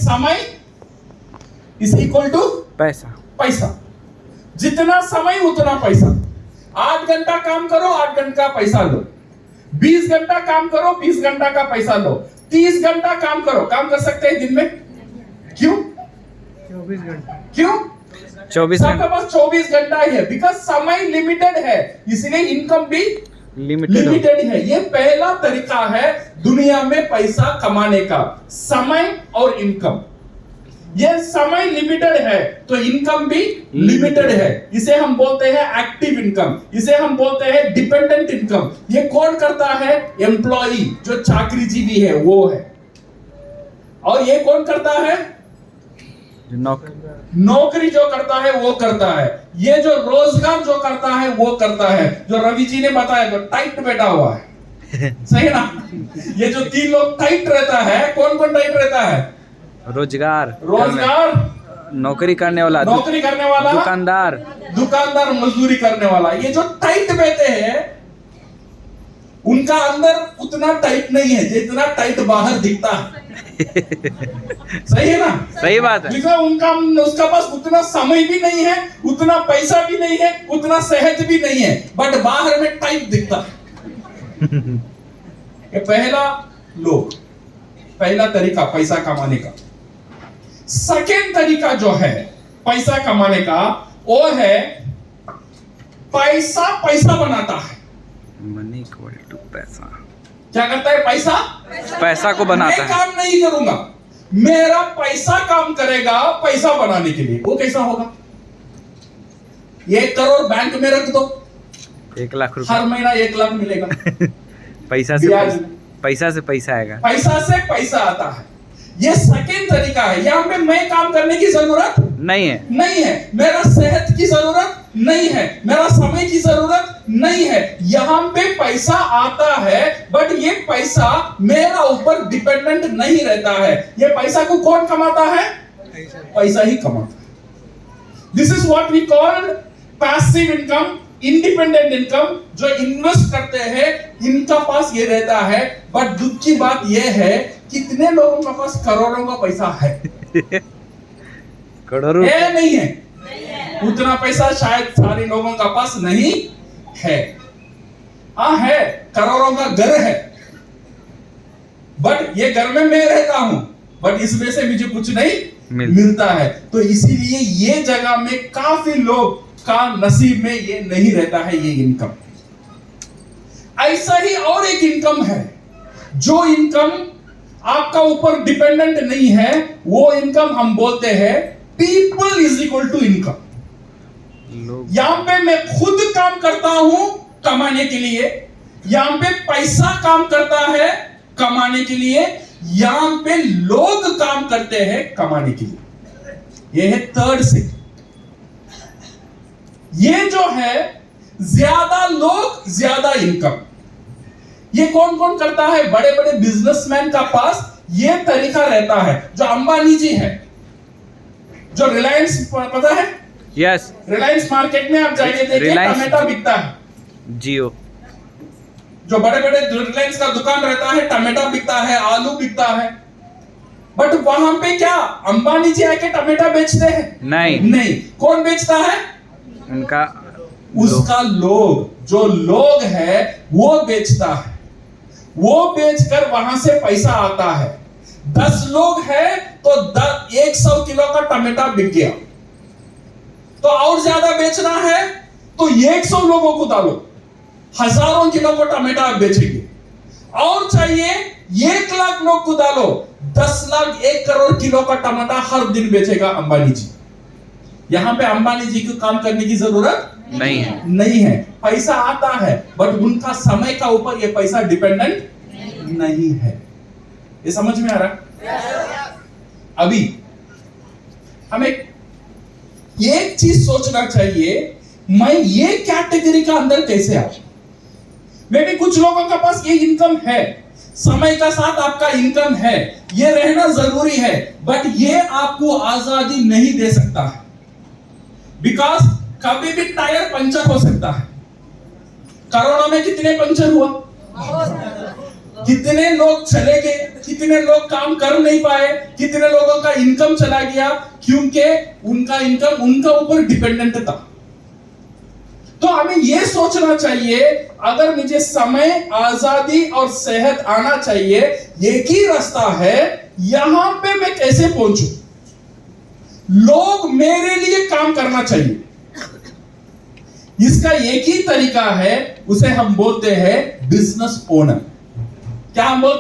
समय is equal to पैसा। पैसा। जितना समय उतना पैसा। 8 घंटा काम करो, 8 घंटा पैसा लो। 20 घंटा काम करो, 20 घंटा का पैसा लो। 30 घंटा काम करो, काम कर सकते हैं दिन में? क्यों? 24 घंटे। क्यों? 24 सबके पास 24 घंटा ही है, बिकॉज समय लिमिटेड है, इसलिए इनकम भी लिमिटेड है। ये पहला तरीका है दुनिया में पैसा कमाने का, समय और इनकम। ये समय लिमिटेड है तो इनकम भी लिमिटेड है। इसे हम बोलते हैं एक्टिव इनकम, इसे हम बोलते हैं डिपेंडेंट इनकम। ये कौन करता है? एम्प्लॉई, जो चाकरीजीवी है वो है। और ये कौन करता है? नौकरी जो करता है वो करता है। ये जो रोजगार जो करता है वो करता है। जो रवि जी ने बताया जो टाइट बैठा हुआ है, सही ना? ये जो 3 लोग टाइट रहता है, कौन कौन टाइट रहता है? रोजगार, नौकरी करने वाला, दुकानदार, मजदूरी करने वाला। ये जो टाइट बैठे हैं उनका अंदर उतना टाइट नहीं है जितना टाइट बाहर दिखता है। सही है ना? सही बात है। उसका पास उतना समय भी नहीं है, उतना पैसा भी नहीं है, उतना सेहत भी नहीं है, बट बाहर में टाइट दिखता है। ये पहला तरीका पैसा कमाने का। सेकेंड तरीका जो है पैसा कमाने का वो है पैसा बनाता है। मनी इक्वल टू पैसा। क्या करता है? पैसा को बनाता है। मैं काम नहीं करूंगा, मेरा पैसा काम करेगा पैसा बनाने के लिए। वो कैसा होगा? 1 करोड़ बैंक में रख दो, 1 लाख रुपए हर महीना 1 लाख मिलेगा। पैसा से पैसा आएगा। पैसा से पैसा आता है। ये सेकेंड तरीका है। यहाँ पे मैं काम करने की जरूरत नहीं है, मेरा सेहत की जरूरत नहीं है, मेरा समय की जरूरत नहीं है। यहाँ पे पैसा आता है, बट ये पैसा मेरा ऊपर डिपेंडेंट नहीं रहता है। ये पैसा को कौन कमाता है? पैसा ही कमाता है। This is what we call passive income, independent income. जो इन्वेस्ट करते हैं इनका पास ये रहता है, बट दुख की बात ये है कितने लोगों के पास करोड़ों का पैसा है? करोड़ों नहीं है। उतना पैसा शायद सारे लोगों का पास नहीं है। है, करोड़ों का घर है, बट ये घर में मैं रहता हूं, बट इसमें से मुझे कुछ नहीं मिलता है। तो इसीलिए ये जगह में काफी लोग का नसीब में ये नहीं रहता है ये इनकम। ऐसा ही और एक इनकम है, जो इनकम आपका ऊपर डिपेंडेंट नहीं है, वो इनकम हम बोलते हैं people is equal to income. यहां पे मैं खुद काम करता हूं कमाने के लिए, यहां पे पैसा काम करता है कमाने के लिए, यहां पे लोग काम करते हैं कमाने के लिए। ये है थर्ड से। ये जो है ज्यादा लोग ज्यादा इनकम। ये कौन कौन करता है? बड़े बड़े बिजनेसमैन का पास ये तरीका रहता है। जो अंबानी जी है, जो रिलायंस, पता है? यस। रिलायंस मार्केट में आप जाइए, देखिए टमाटर बिकता है। जियो, जो बड़े बड़े रिलायंस का दुकान रहता है, टमाटर बिकता है, आलू बिकता है, बट वहां पे क्या अंबानी जी आके टमाटर बेचते हैं? नहीं। कौन बेचता है? उसका लोग, जो लोग है वो बेचता है। वो बेचकर वहां से पैसा आता है। 10 लोग है तो 100 किलो का टमाटर बिक गया। तो और ज्यादा बेचना है तो 100 लोगों को डालो, हजारों किलो का टमाटर बेचेंगे। और चाहिए 1 लाख लोग को डालो, 10 लाख 1 करोड़ किलो का टमाटर हर दिन बेचेगा अंबानी जी। यहां पे अंबानी जी को काम करने की जरूरत नहीं है। पैसा आता है, बट उनका समय का ऊपर ये पैसा डिपेंडेंट नहीं है। ये समझ में आ रहा? अभी हमें एक चीज सोचना चाहिए, मैं ये कैटेगरी का अंदर कैसे आऊं? मे भी कुछ लोगों के पास ये इनकम है, समय का साथ आपका इनकम है, ये रहना जरूरी है, बट ये आपको आजादी नहीं दे सकता है। बिकॉज कभी भी टायर पंचर हो सकता है। कोरोना में कितने पंचर हुआ? कितने लोग चले गए, कितने लोग काम कर नहीं पाए, कितने लोगों का इनकम चला गया, क्योंकि उनका इनकम उनका ऊपर डिपेंडेंट था। तो हमें यह सोचना चाहिए, अगर मुझे समय, आजादी और सेहत आना चाहिए, एक ही रास्ता है, यहां पे मैं कैसे पहुंचूं? लोग मेरे लिए काम करना चाहिए। इसका एक ही तरीका है, उसे हम बोलते हैं बिजनेस ओनर। क्या हम बोलते हैं?